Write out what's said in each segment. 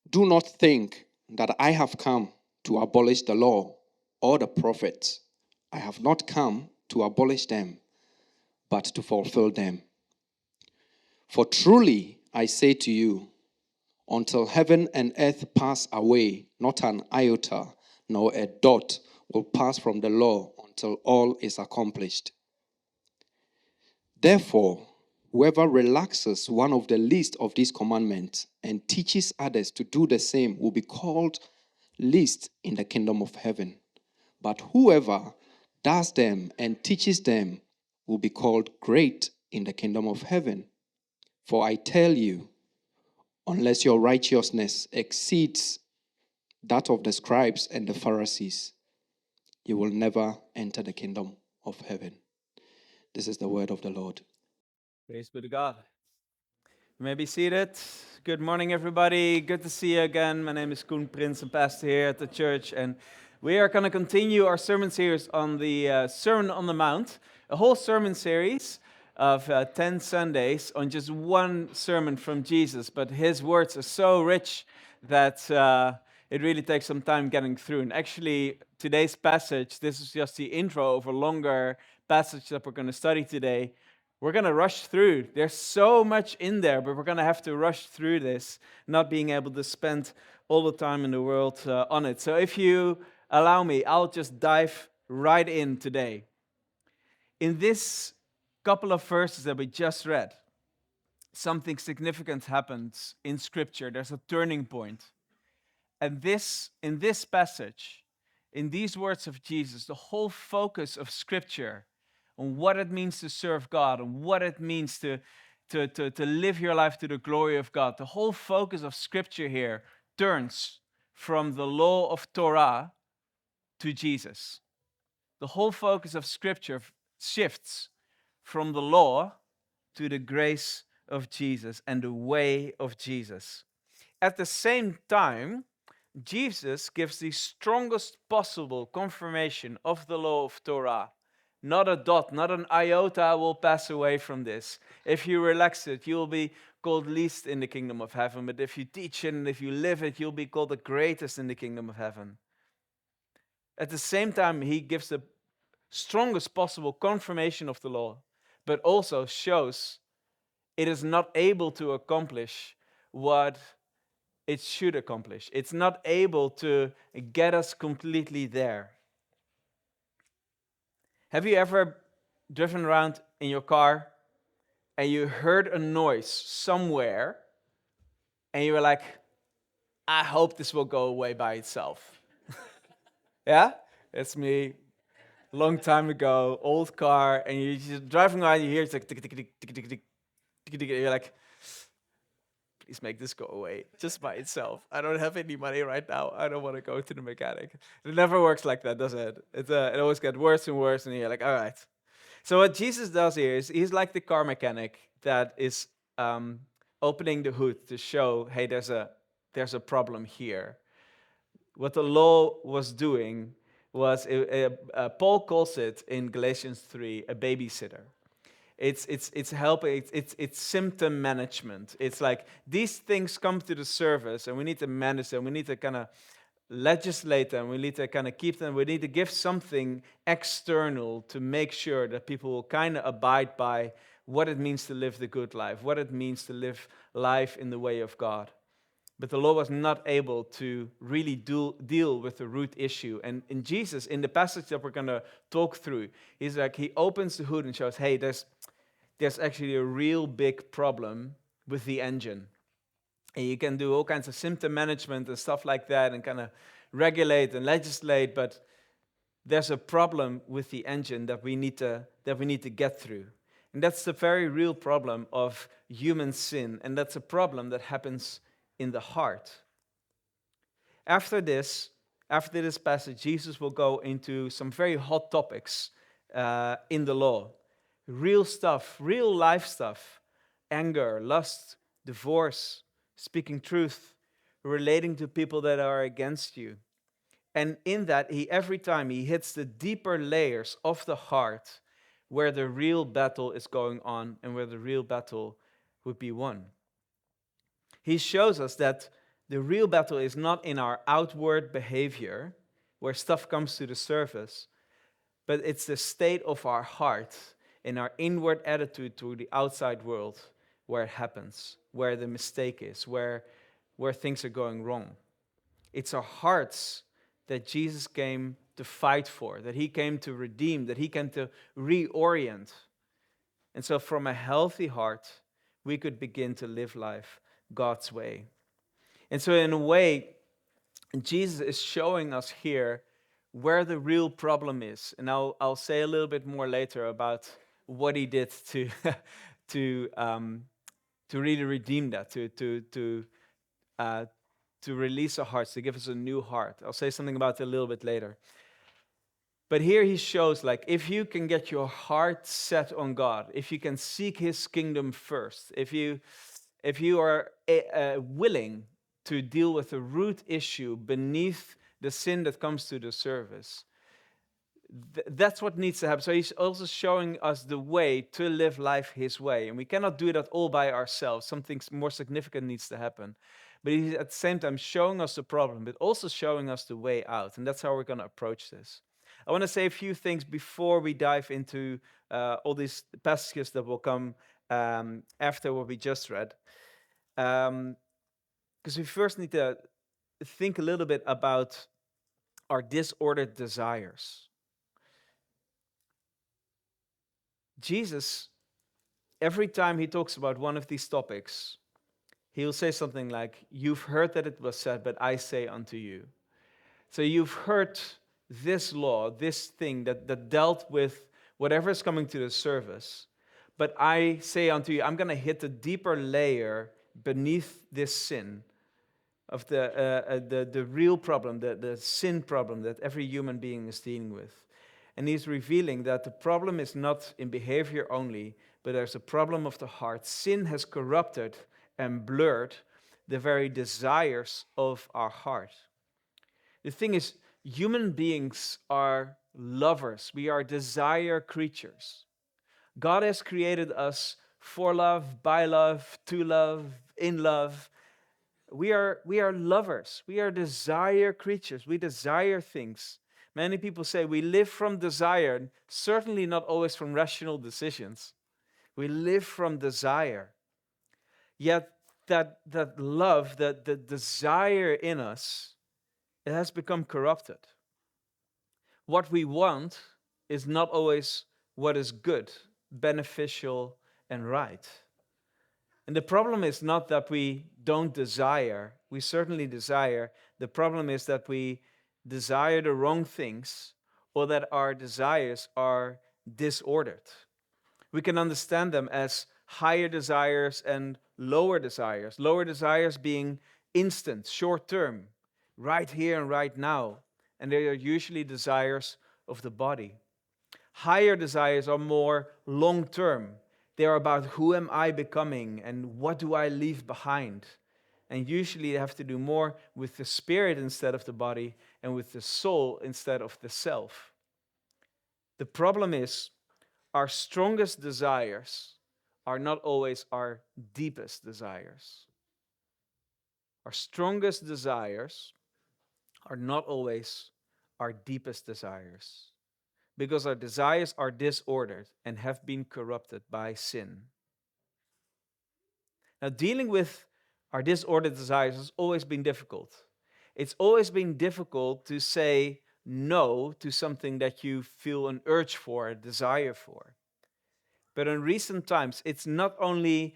Do not think that I have come to abolish the law or the prophets. I have not come to abolish them, but to fulfill them. For truly I say to you, until heaven and earth pass away, not an iota nor a dot will pass from the law until all is accomplished. Therefore, whoever relaxes one of the least of these commandments and teaches others to do the same will be called least in the kingdom of heaven. But whoever does them and teaches them will be called great in the kingdom of heaven. For I tell you, unless your righteousness exceeds that of the scribes and the Pharisees, you will never enter the kingdom of heaven. This is the word of the Lord. Praise be to God. You may be seated. Good morning, everybody. Good to see you again. My name is Koen Prins, I'm pastor here at the church, and we are going to continue our sermon series on the Sermon on the Mount, a whole sermon series of 10 Sundays on just one sermon from Jesus, but his words are so rich that it really takes some time getting through. And actually, today's passage, this is just the intro of a longer passage that we're going to study today. We're going to rush through. There's so much in there, but we're going to have to rush through this, not being able to spend all the time in the world on it. So if you allow me, I'll just dive right in today. In this couple of verses that we just read, something significant happens in Scripture. There's a turning point. And in this passage, in these words of Jesus, the whole focus of Scripture on what it means to serve God and what it means to live your life to the glory of God. The whole focus of Scripture here turns from the law of Torah to Jesus. The whole focus of Scripture shifts from the law to the grace of Jesus and the way of Jesus. At the same time, Jesus gives the strongest possible confirmation of the law of Torah. Not a dot, not an iota will pass away from this. If you relax it, you will be called least in the kingdom of heaven. But if you teach it and if you live it, you'll be called the greatest in the kingdom of heaven. At the same time, he gives the strongest possible confirmation of the law, but also shows it is not able to accomplish what it should accomplish. It's not able to get us completely there. Have you ever driven around in your car and you heard a noise somewhere and you were like, I hope this will go away by itself? Yeah? It's me. Long time ago, old car, and you're just driving around, you hear it's like tick, tick, tick, tick, tick, tick, tick, tick, you're like, please make this go away just by itself. I don't have any money right now. I don't want to go to the mechanic. It never works like that, does it? It always gets worse and worse, and you're like, all right. So what Jesus does here is he's like the car mechanic that is opening the hood to show, hey, there's a problem here. What the law was doing was, Paul calls it in Galatians 3, a babysitter. It's helping, it's symptom management. It's like these things come to the surface and we need to manage them. We need to kind of legislate them. We need to kind of keep them. We need to give something external to make sure that people will kind of abide by what it means to live the good life, what it means to live life in the way of God. But the law was not able to really deal with the root issue. And in Jesus, in the passage that we're going to talk through, he's like, he opens the hood and shows, hey, there's actually a real big problem with the engine. And you can do all kinds of symptom management and stuff like that and kind of regulate and legislate, but there's a problem with the engine that we need to get through. And that's the very real problem of human sin, and that's a problem that happens in the heart. After this passage, Jesus will go into some very hot topics in the law. Real stuff, real life stuff. Anger, lust, divorce, speaking truth, relating to people that are against you. And in that, every time he hits the deeper layers of the heart where the real battle is going on and where the real battle would be won. He shows us that The real battle is not in our outward behavior, where stuff comes to the surface, but it's the state of our heart and our inward attitude to the outside world where it happens, where the mistake is, where things are going wrong. It's our hearts that Jesus came to fight for, that he came to redeem, that he came to reorient. And so from a healthy heart, we could begin to live life God's way. And so in a way, Jesus is showing us here where the real problem is. And I'll say a little bit more later about what he did to really redeem that, to release our hearts, to give us a new heart. I'll say something about it a little bit later. But here he shows, like, if you can get your heart set on God, if you can seek his kingdom first, if you are willing to deal with the root issue beneath the sin that comes to the surface, that's what needs to happen. So he's also showing us the way to live life his way. And we cannot do that all by ourselves. Something more significant needs to happen. But he's at the same time showing us the problem, but also showing us the way out. And that's how we're going to approach this. I want to say a few things before we dive into all these passages that will come after what we just read. Because we first need to think a little bit about our disordered desires. Jesus, every time he talks about one of these topics, he'll say something like, "You've heard that it was said, but I say unto you." So you've heard this law, this thing that dealt with whatever is coming to the surface, but I say unto you, I'm going to hit a deeper layer beneath this sin of the real problem, the sin problem that every human being is dealing with. And he's revealing that the problem is not in behavior only, but there's a problem of the heart. Sin has corrupted and blurred the very desires of our heart. The thing is, human beings are lovers. We are desire creatures. God has created us for love, by love, to love, in love. We are lovers. We are desire creatures. We desire things. Many people say we live from desire, certainly not always from rational decisions. We live from desire. Yet that love, the desire in us, it has become corrupted. What we want is not always what is good, beneficial, and right. And the problem is not that we don't desire. We certainly desire. The problem is that we desire the wrong things, or that our desires are disordered. We can understand them as higher desires and lower desires. Lower desires being instant, short term, right here and right now. And they are usually desires of the body. Higher desires are more long term. They are about who am I becoming and what do I leave behind. And usually they have to do more with the spirit instead of the body and with the soul instead of the self. The problem is our strongest desires are not always our deepest desires. Our strongest desires are not always our deepest desires, because our desires are disordered and have been corrupted by sin. Now, dealing with our disordered desires has always been difficult. It's always been difficult to say no to something that you feel an urge for, a desire for. But in recent times, it's not only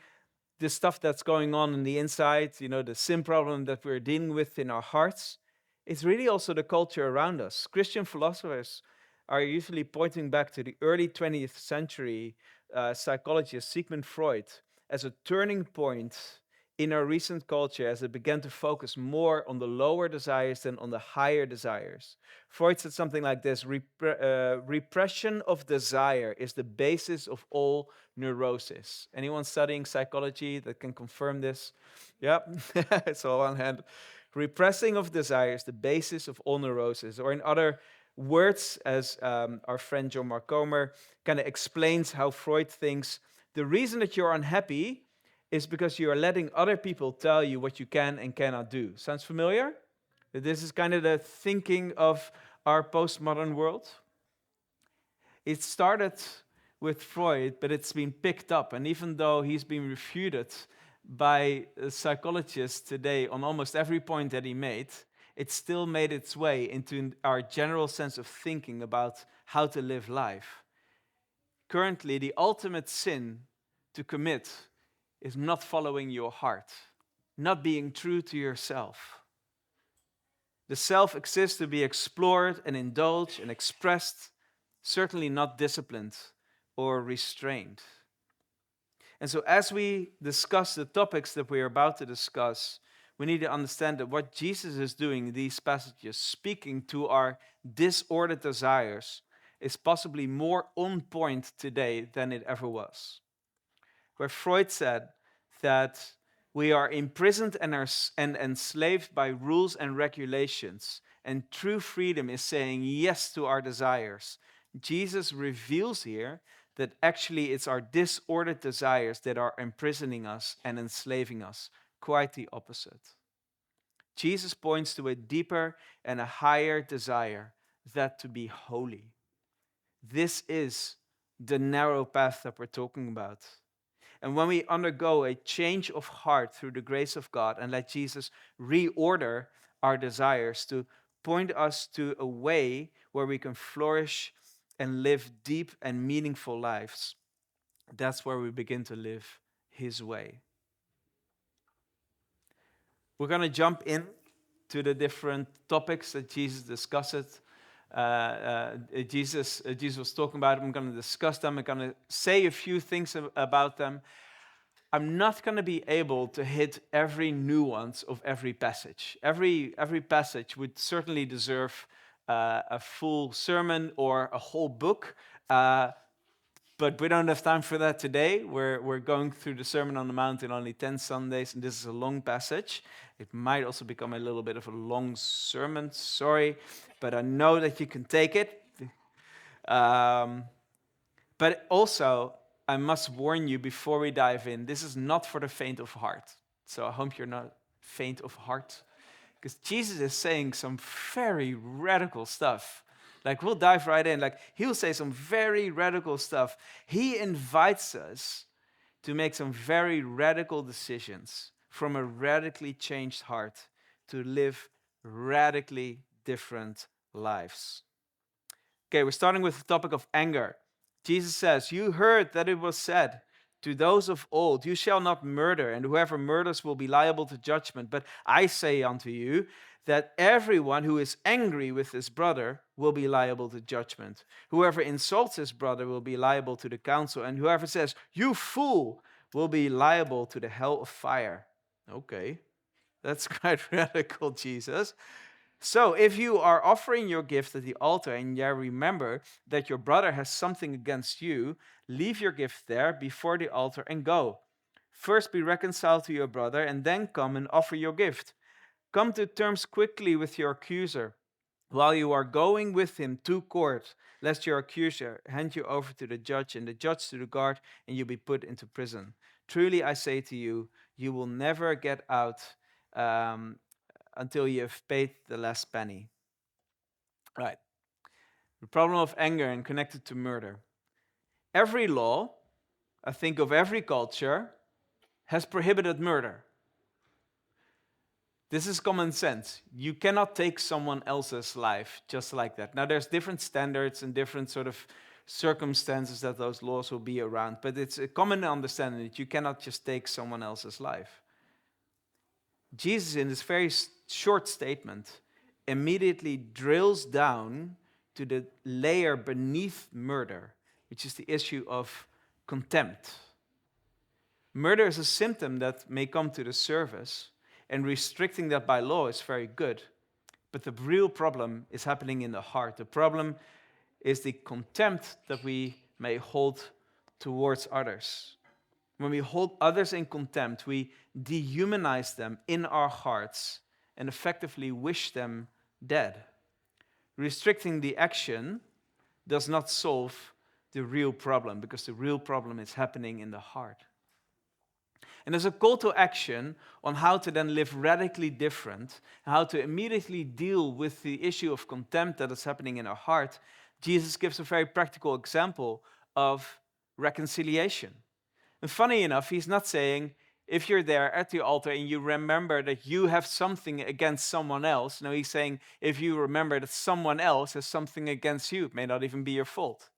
the stuff that's going on the inside, the sin problem that we're dealing with in our hearts. It's really also the culture around us. Christian philosophers are usually pointing back to the early 20th century psychologist Sigmund Freud as a turning point in our recent culture as it began to focus more on the lower desires than on the higher desires. Freud said something like this: repression of desire is the basis of all neurosis. Anyone studying psychology that can confirm this? Yeah, it's all on hand. Repressing of desire is the basis of all neurosis. Or in other words, as our friend John Mark Comer kind of explains how Freud thinks, the reason that you're unhappy is because you are letting other people tell you what you can and cannot do. Sounds familiar? This is kind of the thinking of our postmodern world. It started with Freud, but it's been picked up. And even though he's been refuted by psychologists today on almost every point that he made, it still made its way into our general sense of thinking about how to live life. Currently, the ultimate sin to commit is not following your heart, not being true to yourself. The self exists to be explored and indulged and expressed, certainly not disciplined or restrained. And so as we discuss the topics that we are about to discuss, we need to understand that what Jesus is doing in these passages, speaking to our disordered desires, is possibly more on point today than it ever was. Where Freud said that we are imprisoned and enslaved by rules and regulations, and true freedom is saying yes to our desires. Jesus reveals here that actually it's our disordered desires that are imprisoning us and enslaving us. Quite the opposite. Jesus points to a deeper and a higher desire, that to be holy. This is the narrow path that we're talking about. And when we undergo a change of heart through the grace of God and let Jesus reorder our desires to point us to a way where we can flourish and live deep and meaningful lives, that's where we begin to live His way. We're going to jump in to the different topics that Jesus discussed. Jesus was talking about them. I'm going to discuss them. I'm going to say a few things about them. I'm not going to be able to hit every nuance of every passage. Every passage would certainly deserve a full sermon or a whole book. But we don't have time for that today. We're going through the Sermon on the Mount in only 10 Sundays, and this is a long passage. It might also become a little bit of a long sermon, sorry, but I know that you can take it. But also, I must warn you before we dive in, this is not for the faint of heart. So I hope you're not faint of heart, because Jesus is saying some very radical stuff. Like, we'll dive right in. Like, he'll say some very radical stuff. He invites us to make some very radical decisions from a radically changed heart to live radically different lives. Okay, we're starting with the topic of anger. Jesus says, "You heard that it was said to those of old, 'You shall not murder, and whoever murders will be liable to judgment.' But I say unto you that everyone who is angry with his brother will be liable to judgment. Whoever insults his brother will be liable to the council, and whoever says, 'You fool,' will be liable to the hell of fire." Okay, that's quite radical, Jesus. So if you are offering your gift at the altar and you remember that your brother has something against you, leave your gift there before the altar and go. First be reconciled to your brother and then come and offer your gift. Come to terms quickly with your accuser while you are going with him to court, lest your accuser hand you over to the judge and the judge to the guard and you be put into prison. Truly I say to you, you will never get out until you have paid the last penny. Right. The problem of anger and connected to murder. Every law, I think of every culture, has prohibited murder. This is common sense. You cannot take someone else's life just like that. Now, there's different standards and different sort of circumstances that those laws will be around, but it's a common understanding that you cannot just take someone else's life. Jesus, in this very short statement, immediately drills down to the layer beneath murder, which is the issue of contempt. Murder is a symptom that may come to the surface, and restricting that by law is very good. But the real problem is happening in the heart. The problem is the contempt that we may hold towards others. When we hold others in contempt, we dehumanize them in our hearts and effectively wish them dead. Restricting the action does not solve the real problem, because the real problem is happening in the heart. And there's a call to action on how to then live radically different, how to immediately deal with the issue of contempt that is happening in our heart. Jesus gives a very practical example of reconciliation. And funny enough, he's not saying, if you're there at the altar and you remember that you have something against someone else. No, he's saying, if you remember that someone else has something against you, it may not even be your fault.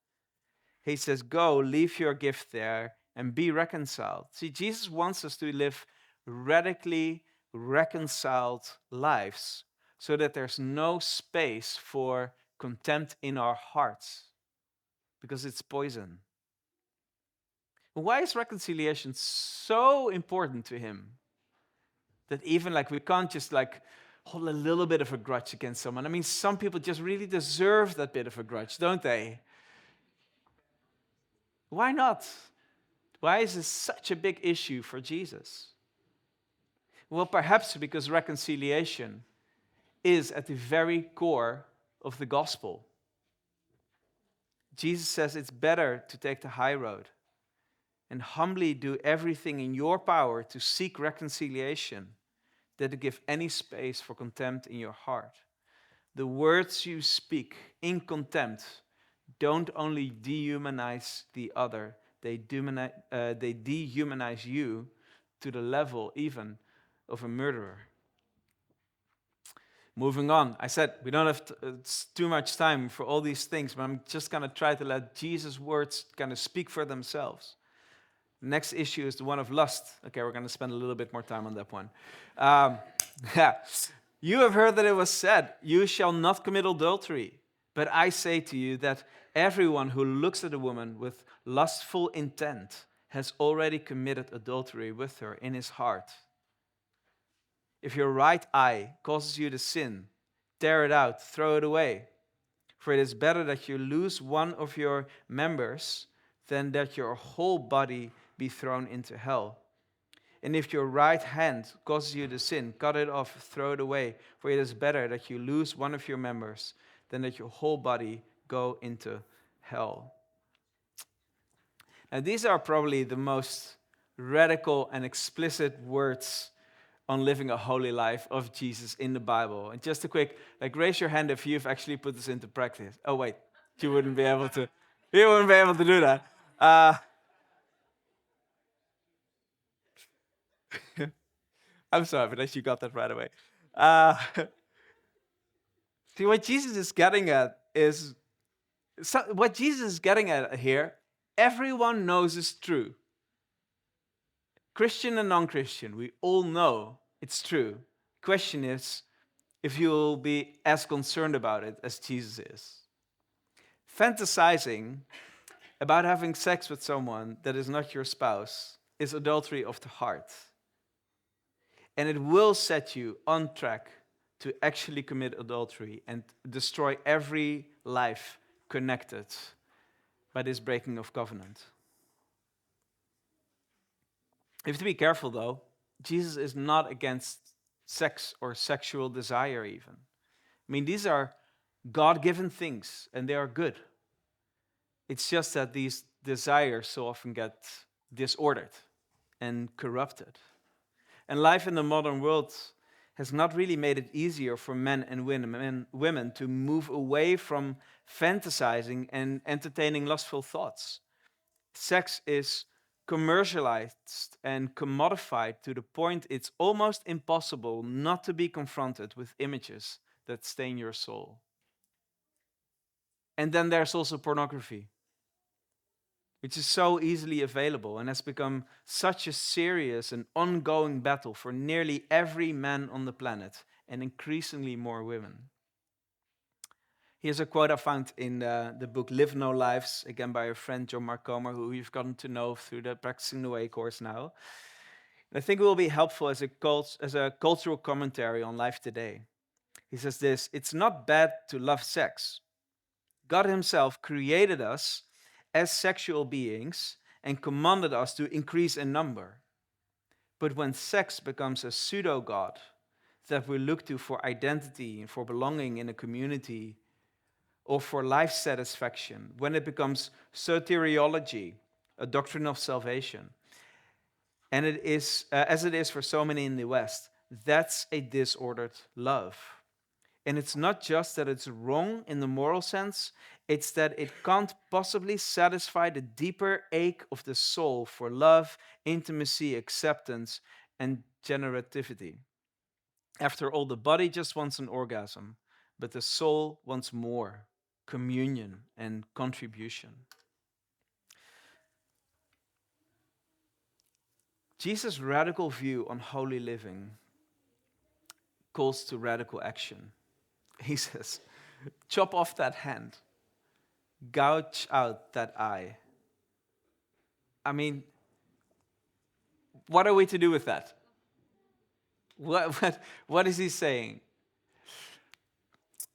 He says, go, leave your gift there and be reconciled. See, Jesus wants us to live radically reconciled lives so that there's no space for contempt in our hearts because it's poison. Why is reconciliation so important to him? That even like we can't just like hold a little bit of a grudge against someone. I mean, some people just really deserve that bit of a grudge, don't they? Why not? Why is this such a big issue for Jesus? Well, perhaps because reconciliation is at the very core of the gospel. Jesus says it's better to take the high road and humbly do everything in your power to seek reconciliation than to give any space for contempt in your heart. The words you speak in contempt don't only dehumanize the other, they dehumanize you to the level even of a murderer. Moving on, I said we don't have too much time for all these things, but I'm just going to try to let Jesus' words kind of speak for themselves. The next issue is the one of lust. Okay, we're going to spend a little bit more time on that one. Yeah. You have heard that it was said, you shall not commit adultery. But I say to you that everyone who looks at a woman with lustful intent has already committed adultery with her in his heart. If your right eye causes you to sin, tear it out, throw it away. For it is better that you lose one of your members than that your whole body be thrown into hell. And if your right hand causes you to sin, cut it off, throw it away. For it is better that you lose one of your members than that your whole body go into hell. Now, these are probably the most radical and explicit words on living a holy life of Jesus in the Bible. And just a quick, raise your hand if you've actually put this into practice. Oh, wait, you wouldn't be able to. You wouldn't be able to do that. I'm sorry, but you got that right away. See, what Jesus is getting at is, what Jesus is getting at here, everyone knows is true. Christian and non-Christian, we all know it's true. The question is if you'll be as concerned about it as Jesus is. Fantasizing about having sex with someone that is not your spouse is adultery of the heart. And it will set you on track to actually commit adultery and destroy every life connected by this breaking of covenant. You have to be careful, though. Jesus is not against sex or sexual desire, even. I mean, these are God-given things, and they are good. It's just that these desires so often get disordered and corrupted. And life in the modern world has not really made it easier for men and women to move away from fantasizing and entertaining lustful thoughts. Sex is commercialized and commodified to the point it's almost impossible not to be confronted with images that stain your soul. And then there's also pornography, which is so easily available and has become such a serious and ongoing battle for nearly every man on the planet, and increasingly more women. Here's a quote I found in the book Live No Lives, again by a friend, John Mark Comer, who you've gotten to know through the Practicing the Way course now. And I think it will be helpful as a cultural commentary on life today. He says this: it's not bad to love sex. God himself created us as sexual beings and commanded us to increase in number. But when sex becomes a pseudo-God that we look to for identity and for belonging in a community or for life satisfaction, when it becomes soteriology, a doctrine of salvation, And it is, as it is for so many in the West, that's a disordered love. And it's not just that it's wrong in the moral sense, it's that it can't possibly satisfy the deeper ache of the soul for love, intimacy, acceptance, and generativity. After all, the body just wants an orgasm, but the soul wants more communion and contribution. Jesus' radical view on holy living calls to radical action. He says, chop off that hand, gouge out that eye. I mean, what are we to do with that? What is he saying?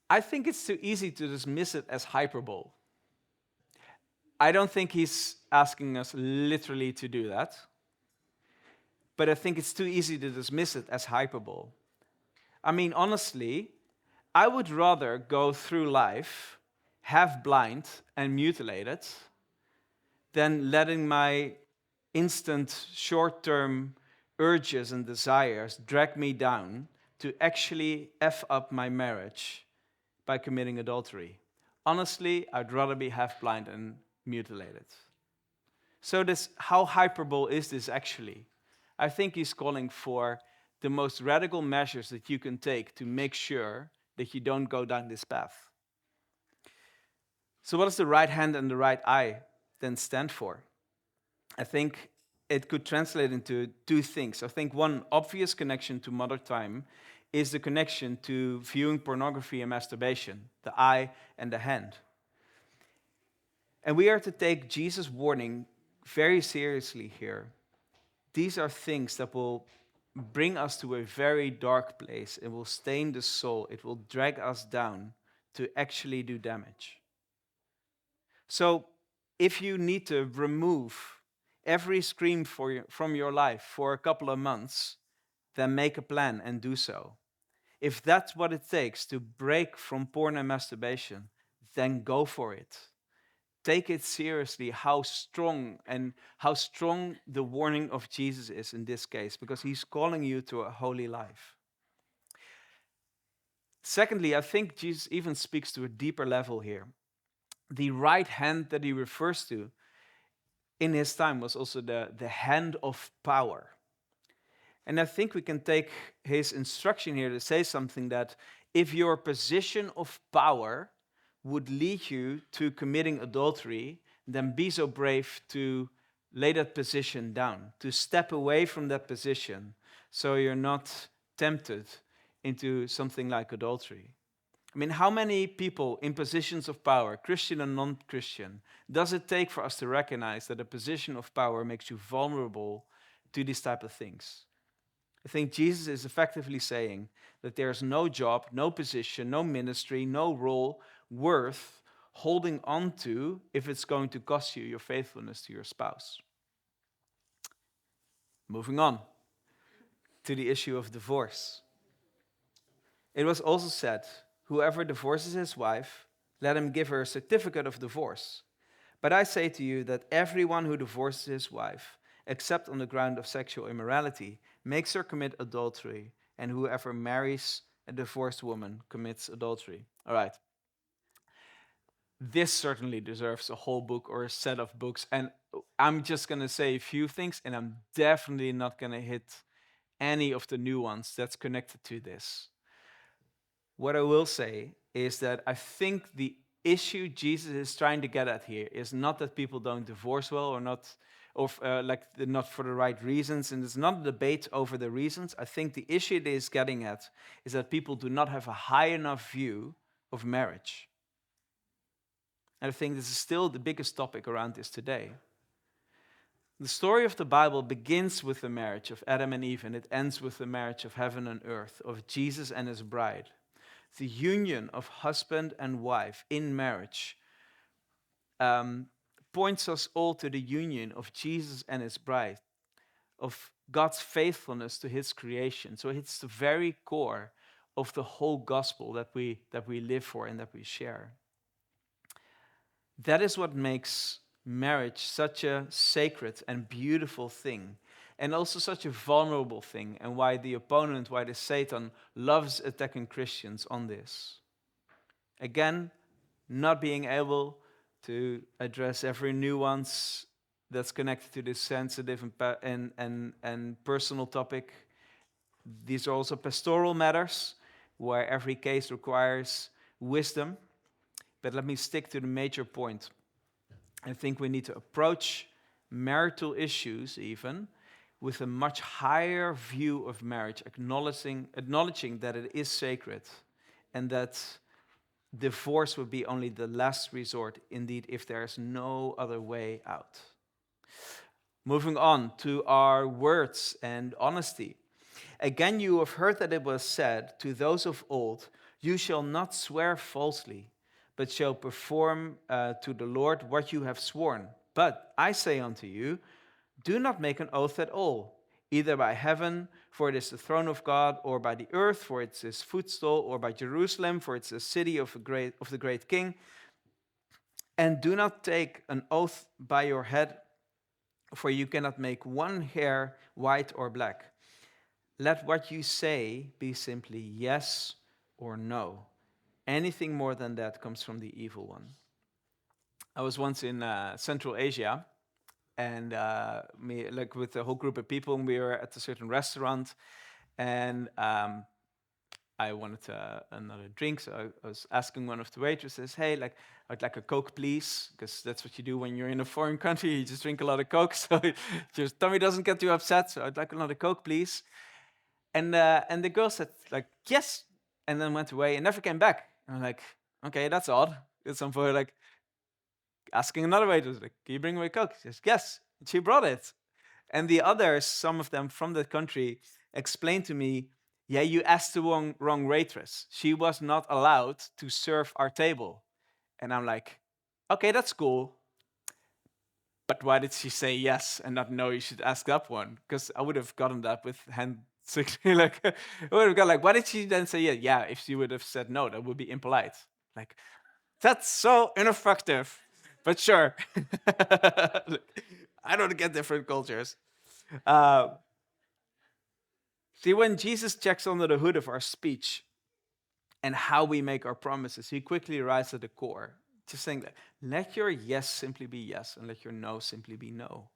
I think it's too easy to dismiss it as hyperbole. I don't think he's asking us literally to do that, but I think it's too easy to dismiss it as hyperbole. I mean, honestly, I would rather go through life half blind and mutilated than letting my instant short-term urges and desires drag me down to actually F up my marriage by committing adultery. Honestly, I'd rather be half blind and mutilated. So how hyperbole is this actually? I think he's calling for the most radical measures that you can take to make sure that you don't go down this path. So what does the right hand and the right eye then stand for? I think it could translate into two things. I think one obvious connection to mother time is the connection to viewing pornography and masturbation, the eye and the hand. And we are to take Jesus' warning very seriously here. These are things that will bring us to a very dark place. It will stain the soul. It will drag us down to actually do damage. So if you need to remove every screen from your life for a couple of months, then make a plan and do so. If that's what it takes to break from porn and masturbation, then go for it. Take it seriously how strong the warning of Jesus is in this case, because he's calling you to a holy life. Secondly, I think Jesus even speaks to a deeper level here. The right hand that he refers to in his time was also the hand of power. And I think we can take his instruction here to say something that if your position of power would lead you to committing adultery, then be so brave to lay that position down, to step away from that position so you're not tempted into something like adultery. I mean, how many people in positions of power, Christian and non-Christian, does it take for us to recognize that a position of power makes you vulnerable to these type of things? I think Jesus is effectively saying that there's no job, no position, no ministry, no role worth holding on to if it's going to cost you your faithfulness to your spouse. Moving on to the issue of divorce. It was also said, whoever divorces his wife, let him give her a certificate of divorce. But I say to you that everyone who divorces his wife, except on the ground of sexual immorality, makes her commit adultery, and whoever marries a divorced woman commits adultery. All right. This certainly deserves a whole book or a set of books, and I'm just going to say a few things, and I'm definitely not going to hit any of the new ones that's connected to this. What I will say is that I think the issue Jesus is trying to get at here is not that people don't divorce well or not, or not for the right reasons, and it's not a debate over the reasons. I think the issue it is getting at is that people do not have a high enough view of marriage. And I think this is still the biggest topic around this today. The story of the Bible begins with the marriage of Adam and Eve, and it ends with the marriage of heaven and earth, of Jesus and his bride. The union of husband and wife in marriage points us all to the union of Jesus and his bride, of God's faithfulness to his creation. So it's the very core of the whole gospel that we live for and that we share. That is what makes marriage such a sacred and beautiful thing. and also such a vulnerable thing, and why the opponent, why the Satan loves attacking Christians on this. Again, not being able to address every nuance that's connected to this sensitive and personal topic. These are also pastoral matters where every case requires wisdom. But let me stick to the major point. I think we need to approach marital issues even with a much higher view of marriage, acknowledging that it is sacred and that divorce would be only the last resort, indeed, if there is no other way out. Moving on to our words and honesty. Again, you have heard that it was said to those of old, "You shall not swear falsely, but shall perform to the Lord what you have sworn. But I say unto you, do not make an oath at all, either by heaven, for it is the throne of God, or by the earth, for it is his footstool, or by Jerusalem, for it is the city of the great king. And do not take an oath by your head, for you cannot make one hair white or black. Let what you say be simply yes or no. Anything more than that comes from the evil one." I was once in Central Asia, and like with a whole group of people, and we were at a certain restaurant, and I wanted another drink, so I was asking one of the waitresses, "Hey, like, I'd like a Coke, please," because that's what you do when you're in a foreign country. You just drink a lot of Coke, so your tummy doesn't get too upset. So I'd like another Coke, please. And the girl said, like, "Yes," and then went away and never came back. And I'm like, okay, that's odd. At some point, like, asking another waitress, like, "Can you bring me a Coke?" She says, "Yes." And she brought it. And the others, some of them from that country, explained to me, "Yeah, you asked the wrong waitress. She was not allowed to serve our table." And I'm like, okay, that's cool. But why did she say yes and not no, you should ask that one? Because I would have gotten that with hand signal. Like, I would have got like, why did she then say yeah? Yeah, if she would have said no, that would be impolite. Like, that's so ineffective. But sure. I don't get different cultures. See, when Jesus checks under the hood of our speech and how we make our promises, he quickly arrives at the core. Just saying that, let your yes simply be yes and let your no simply be no.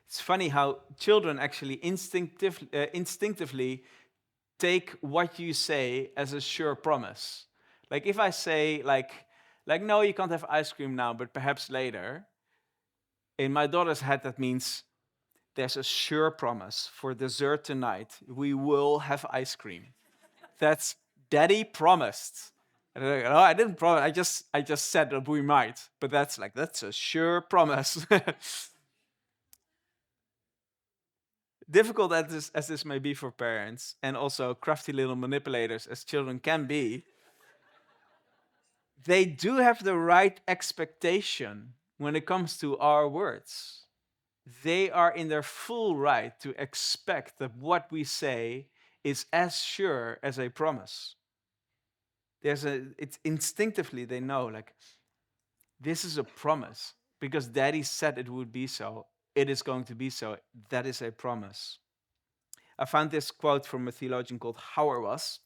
It's funny how children actually instinctively take what you say as a sure promise. Like if I say like no, you can't have ice cream now, but perhaps later. In my daughter's head, that means there's a sure promise for dessert tonight. We will have ice cream. That's Daddy promised. And they're like, "Oh, I didn't promise. I just said that we might." But that's a sure promise. Difficult as this may be for parents, and also crafty little manipulators as children can be, they do have the right expectation when it comes to our words. They are in their full right to expect that what we say is as sure as a promise. It's instinctively they know, like, this is a promise because Daddy said it would be so. It is going to be so. That is a promise. I found this quote from a theologian called Hauerwas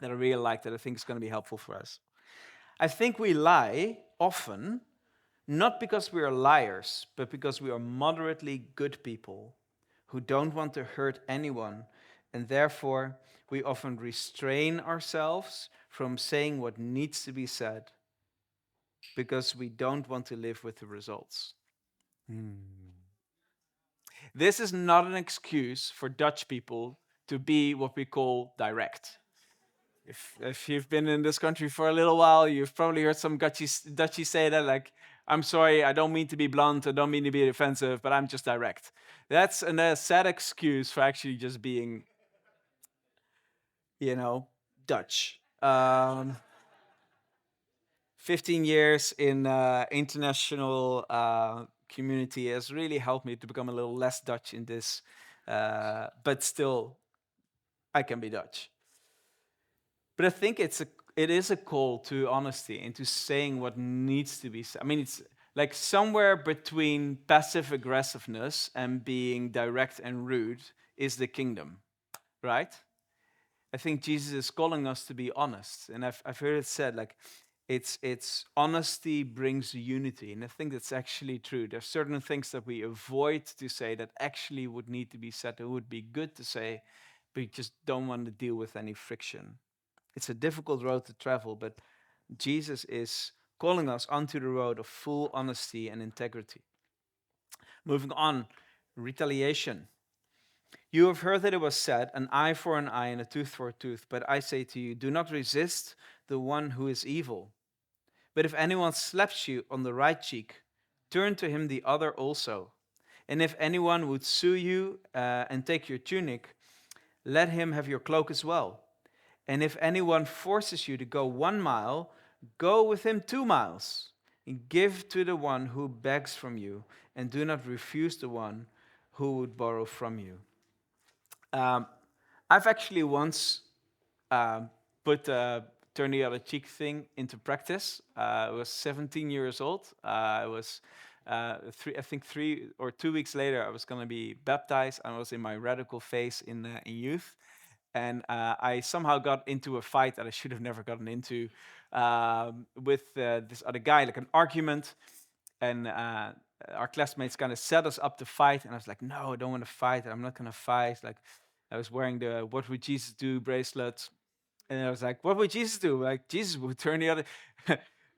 that I really like, that I think is going to be helpful for us. "I think we lie often, not because we are liars, but because we are moderately good people who don't want to hurt anyone, and therefore we often restrain ourselves from saying what needs to be said because we don't want to live with the results." This is not an excuse for Dutch people to be what we call direct. If you've been in this country for a little while, you've probably heard some Dutchies say that, like, "I'm sorry, I don't mean to be blunt, I don't mean to be offensive, but I'm just direct." That's a sad excuse for actually just being, Dutch. 15 years in international community has really helped me to become a little less Dutch in this, but still, I can be Dutch. But I think it is a call to honesty and to saying what needs to be said. I mean, Like somewhere between passive aggressiveness and being direct and rude is the kingdom, right? I think Jesus is calling us to be honest. And I've heard it said like it's honesty brings unity. And I think that's actually true. There's certain things that we avoid to say that actually would need to be said, that would be good to say, but you just don't want to deal with any friction. It's a difficult road to travel, but Jesus is calling us onto the road of full honesty and integrity. Moving on, retaliation. You have heard that it was said, an eye for an eye and a tooth for a tooth. But I say to you, do not resist the one who is evil. But if anyone slaps you on the right cheek, turn to him the other also. And if anyone would sue you and take your tunic, let him have your cloak as well. And if anyone forces you to go 1 mile, go with him 2 miles. And give to the one who begs from you, and do not refuse the one who would borrow from you. Um, I've actually once put the turn the other cheek thing into practice. I was 17 years old. I was I think 3 or 2 weeks later, I was going to be baptized. I was in my radical phase in youth, and I somehow got into a fight that I should have never gotten into with this other guy, like an argument, and our classmates kind of set us up to fight, and I was like, no, I don't want to fight. I'm not going to fight. Like, I was wearing the "What Would Jesus Do" bracelets, and I was like, what would Jesus do? Like, Jesus would turn the other.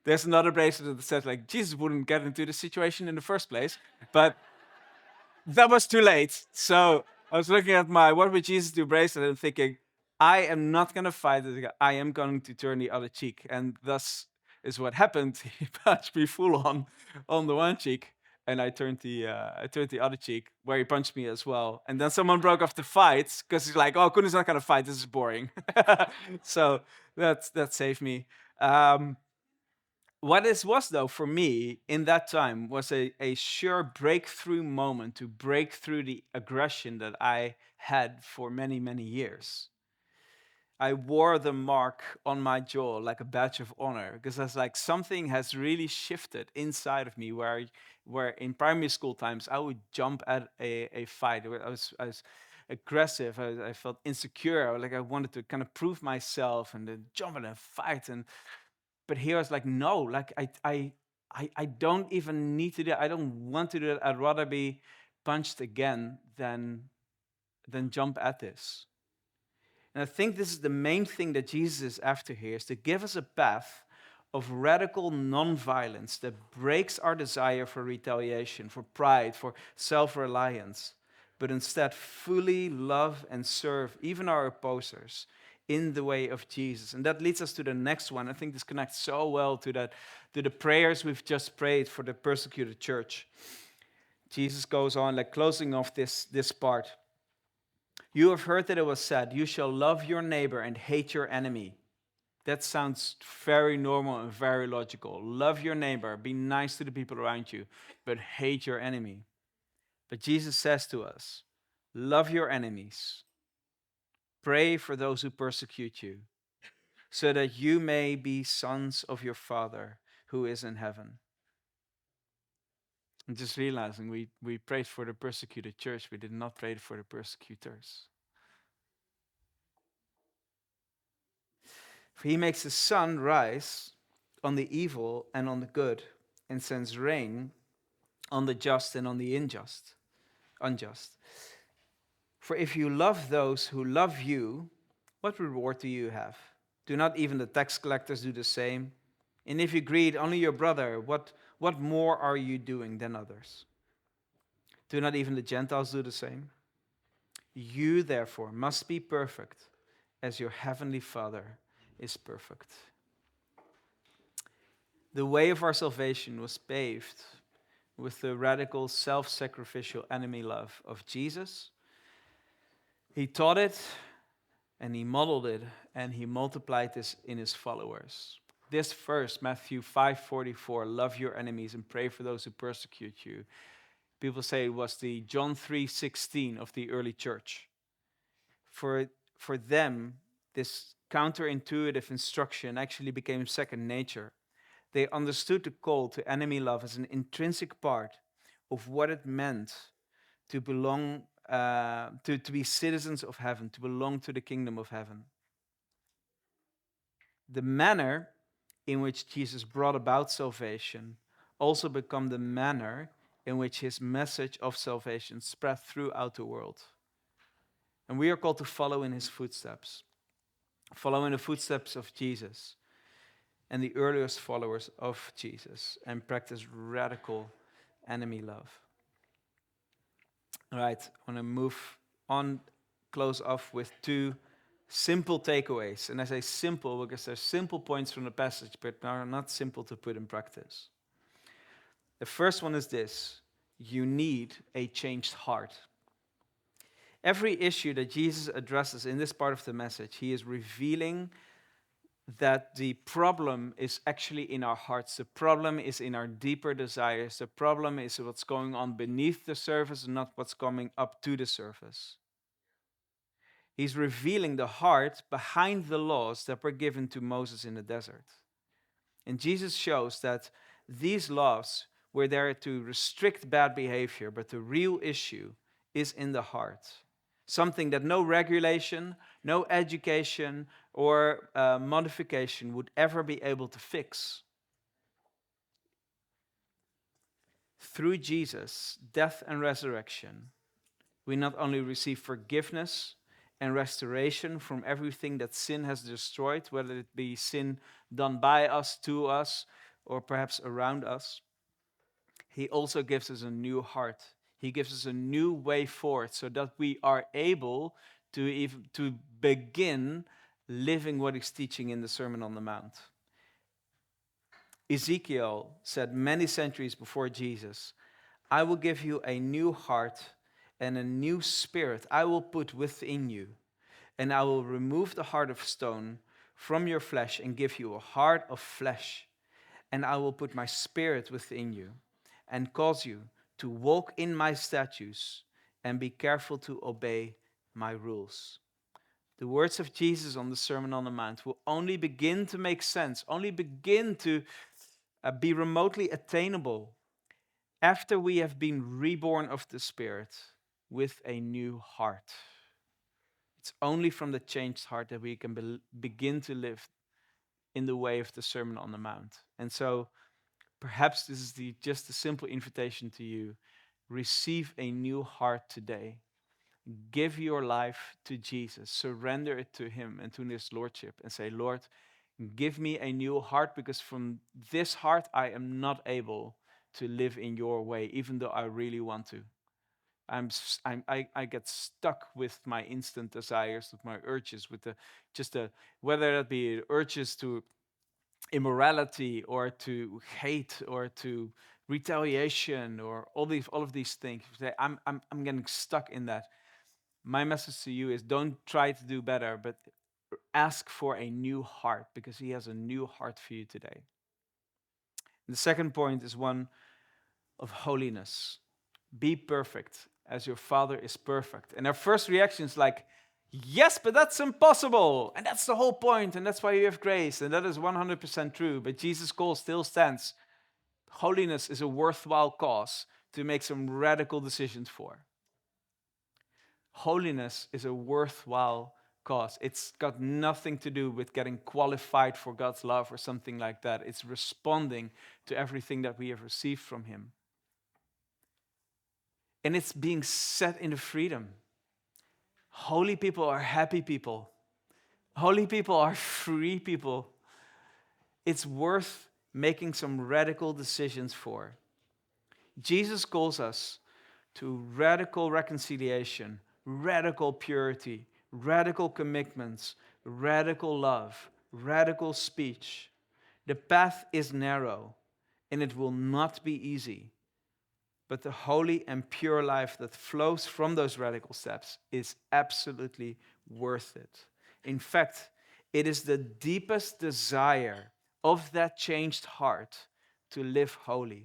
There's another bracelet that says like Jesus wouldn't get into the situation in the first place, but that was too late. So I was looking at my "What Would Jesus Do" bracelet and thinking, I am not going to fight this guy. I am going to turn the other cheek, and thus is what happened. He punched me full on the one cheek, and I turned the other cheek where he punched me as well. And then someone broke off the fight because he's like, "Oh, Koenig's not going to fight. This is boring." So that saved me. What this was, though, for me in that time was a sure breakthrough moment to break through the aggression that I had for many, many years. I wore the mark on my jaw like a badge of honor because I was like, something has really shifted inside of me where in primary school times I would jump at a fight. I was aggressive. I felt insecure. Like I wanted to kind of prove myself and then jump in a fight. But here I was like, no, like I don't even need to do that. I don't want to do that. I'd rather be punched again than jump at this. And I think this is the main thing that Jesus is after here, is to give us a path of radical nonviolence that breaks our desire for retaliation, for pride, for self-reliance, but instead fully love and serve even our opposers in the way of Jesus. And that leads us to the next one. I think this connects so well to the prayers we've just prayed for the persecuted church. Jesus goes on, like closing off this part. You have heard that it was said, you shall love your neighbor and hate your enemy. That sounds very normal and very logical. Love your neighbor, be nice to the people around you, but hate your enemy. But Jesus says to us, love your enemies, pray for those who persecute you, so that you may be sons of your Father who is in heaven. I'm just realizing we prayed for the persecuted church, we did not pray for the persecutors. For he makes the sun rise on the evil and on the good, and sends rain on the just and on the unjust. For if you love those who love you, what reward do you have? Do not even the tax collectors do the same? And if you greet only your brother, what more are you doing than others? Do not even the Gentiles do the same? You, therefore, must be perfect as your heavenly Father is perfect. The way of our salvation was paved with the radical self-sacrificial enemy love of Jesus. He taught it, and he modeled it, and he multiplied this in his followers. This verse, Matthew 5:44, love your enemies and pray for those who persecute you. People say it was the John 3:16 of the early church. For them, this counterintuitive instruction actually became second nature. They understood the call to enemy love as an intrinsic part of what it meant to belong, to be citizens of heaven, to belong to the kingdom of heaven. The manner in which Jesus brought about salvation also became the manner in which his message of salvation spread throughout the world. And we are called to follow in his footsteps, follow in the footsteps of Jesus and the earliest followers of Jesus, and practice radical enemy love. All right, I want to move on, close off with two simple takeaways. And I say simple because they're simple points from the passage, but are not simple to put in practice. The first one is this: you need a changed heart. Every issue that Jesus addresses in this part of the message, he is revealing that the problem is actually in our hearts. The problem is in our deeper desires. The problem is what's going on beneath the surface and not what's coming up to the surface. He's revealing the heart behind the laws that were given to Moses in the desert. And Jesus shows that these laws were there to restrict bad behavior, but the real issue is in the heart. Something that no regulation, no education, or modification would ever be able to fix. Through Jesus' death and resurrection, we not only receive forgiveness and restoration from everything that sin has destroyed, whether it be sin done by us, to us, or perhaps around us, he also gives us a new heart. He gives us a new way forward so that we are able to begin living what he's teaching in the Sermon on the Mount. Ezekiel said many centuries before Jesus, I will give you a new heart and a new spirit I will put within you, and I will remove the heart of stone from your flesh and give you a heart of flesh, and I will put my spirit within you and cause you to walk in my statutes and be careful to obey my rules. The words of Jesus on the Sermon on the Mount will only begin to make sense, only begin to be remotely attainable after we have been reborn of the Spirit with a new heart. It's only from the changed heart that we can begin to live in the way of the Sermon on the Mount. And so perhaps this is just a simple invitation to you. Receive a new heart today. Give your life to Jesus. Surrender it to him and to his lordship and say, Lord, give me a new heart, because from this heart I am not able to live in your way, even though I really want to. I get stuck with my instant desires, with my urges, with whether that be urges to immorality or to hate or to retaliation or all of these things. I'm getting stuck in that. My message to you is, don't try to do better, but ask for a new heart, because he has a new heart for you today. The second point is one of holiness. Be perfect as your Father is perfect. And our first reaction is like, yes, but that's impossible. And that's the whole point. And that's why you have grace. And that is 100% true. But Jesus' call still stands. Holiness is a worthwhile cause to make some radical decisions for. Holiness is a worthwhile cause. It's got nothing to do with getting qualified for God's love or something like that. It's responding to everything that we have received from him. And it's being set into freedom. Holy people are happy people. Holy people are free people. It's worth making some radical decisions for. Jesus calls us to radical reconciliation, radical purity, radical commitments, radical love, radical speech. The path is narrow, and it will not be easy. But the holy and pure life that flows from those radical steps is absolutely worth it. In fact, it is the deepest desire of that changed heart to live holy.